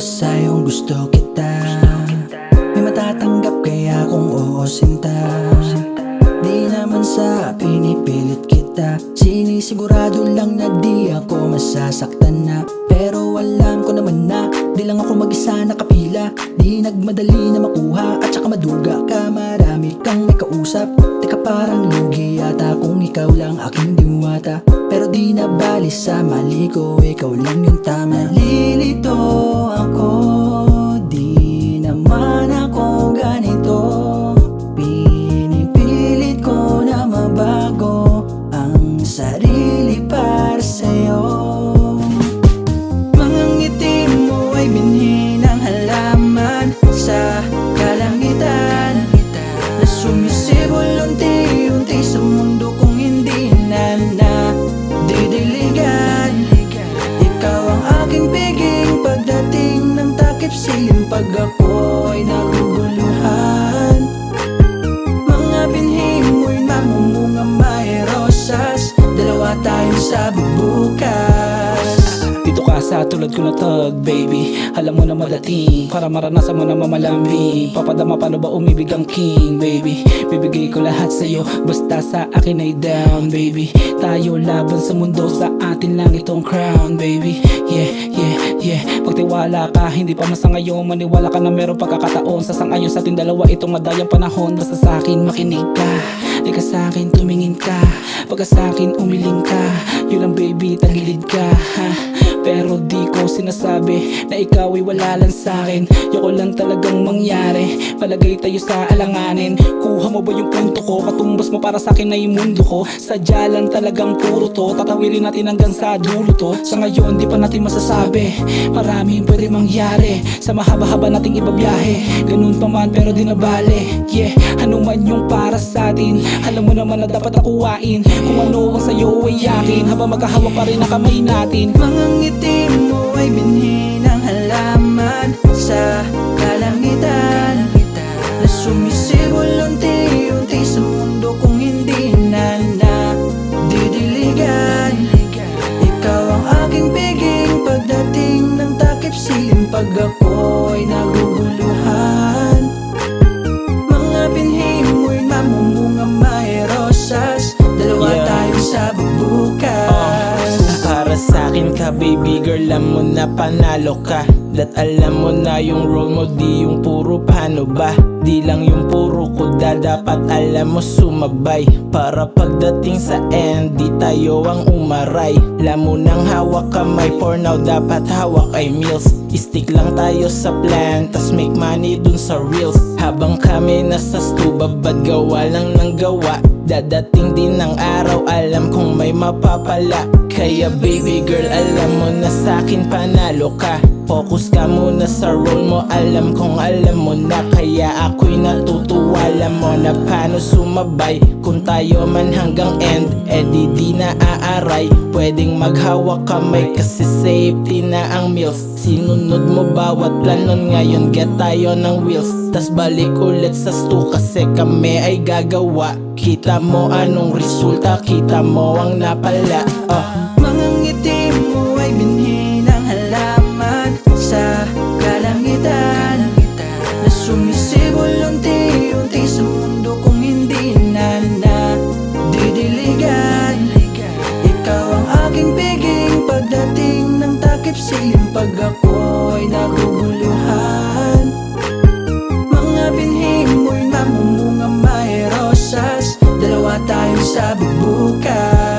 basta yung gusto kita. May matatanggap kaya kung oo sinta. Di naman sa pinipilit kita, sinisigurado lang na di ako masasaktan na. Pero alam ko naman na di lang ako mag-isa nakapila. Di nagmadali na makuha at saka maduga ka. Marami kang may kausap, teka parang lugi yata kung ikaw lang aking diwata. Pero di na bali sa mali ko, ikaw lang yung tama. Nalilito ako, di naman ako ganito. Pinipilit ko na mabago ang sarili para sa'yo. Mga ngiti mo ay binhi ng halaman sa kalangitan, na sumisibol unti-unti sa mundo kung hindi na didiligan. Ikaw ang aking piging pagdating ng takip silim pag ako'y naguguluhan. Mga binhi mo'y mamumunga may rosas, dalawa tayo sa bubukas. Dito ka sa tulad ko na tag, baby. Alam mo na madating para maranasan mo na mamalambing. Papadama paano ba umibig ang king, baby. Bibigay ko lahat sa'yo, basta sa akin ay down, baby. Tayo laban sa mundo, sa atin lang itong crown, baby. Yeah, yeah, yeah. Pagtiwala ka, hindi pa masa ngayon. Maniwala ka na meron pagkakataon. Sa sangayon sa ating dalawa, itong madayang panahon. Basta sa akin makinig ka, di ka sa akin tumingin ka. Pagka sa akin umiling ka, yun lang baby, tagilid ka, ha? Pero di ko sinasabi na ikaw ay wala lang sa'kin. Yoko lang talagang mangyari, palagay tayo sa alanganin. Kuha mo ba yung punto ko? Katumbas mo para sa'kin na yung mundo ko. Sadya lang talagang puro to, tatawirin natin hanggang sa dulo to. Sa ngayon di pa natin masasabi, maraming pwede mangyari sa mahaba-haba nating ibabiyahe. Ganun pa man pero di nabale, yeah. Ano man yung para sa'tin, alam mo naman na dapat akuwain. Kung ano ang sa'yo ay yakin, habang magkahawak pa rin ang kamay natin. Mga ngiti mo ay binhi ng halaman sa kalangitan, na sumisibol unti-unti sa mundo kung hindi na didiligan. Ikaw ang aking piging pagdating ng takip silim pag ako'y naguguluhan. Mga binhi mo'y mamumunga may rosas, dalawa tayo sa bubukas. Para sa'kin ka baby girl, alam mo na panalo ka. Dat alam mo na yung role mo, di yung puro paano ba. Di lang yung puro kuda, dapat alam mo sumabay. Para pagdating sa end, di tayo ang umaray. Alam mo nang hawak kamay, for now dapat hawak ay meals. Stick lang tayo sa plan, tas make money dun sa reels. Habang kami nasa stuba, babad gawa lang ng gawa. Dadating din ang araw, alam kong may mapapala. Kaya baby girl, alam mo na sa'kin panalo ka. Focus ka muna sa role mo, alam kong alam mo na. Kaya ako'y natutuwa, alam mo na paano sumabay. Kung tayo man hanggang end, di na aaray. Pwedeng maghawak kamay kasi safety na ang meals. Sinunod mo bawat planon, ngayon get tayo ng wheels. Tas balik ulit sa stu kasi kami ay gagawa. Kita mo anong resulta, kita mo ang napala. Mga ngiti mo ay binhi ng halaman sa kalangitan, na sumisibol unti-unti sa mundo kung hindi na didiligan. Ikaw ang aking piging pagdating ng takip silim pag ako'y naguguluhan. Mga binhi mo'y mamumunga may rosas, dalawa tayo sa bubukas.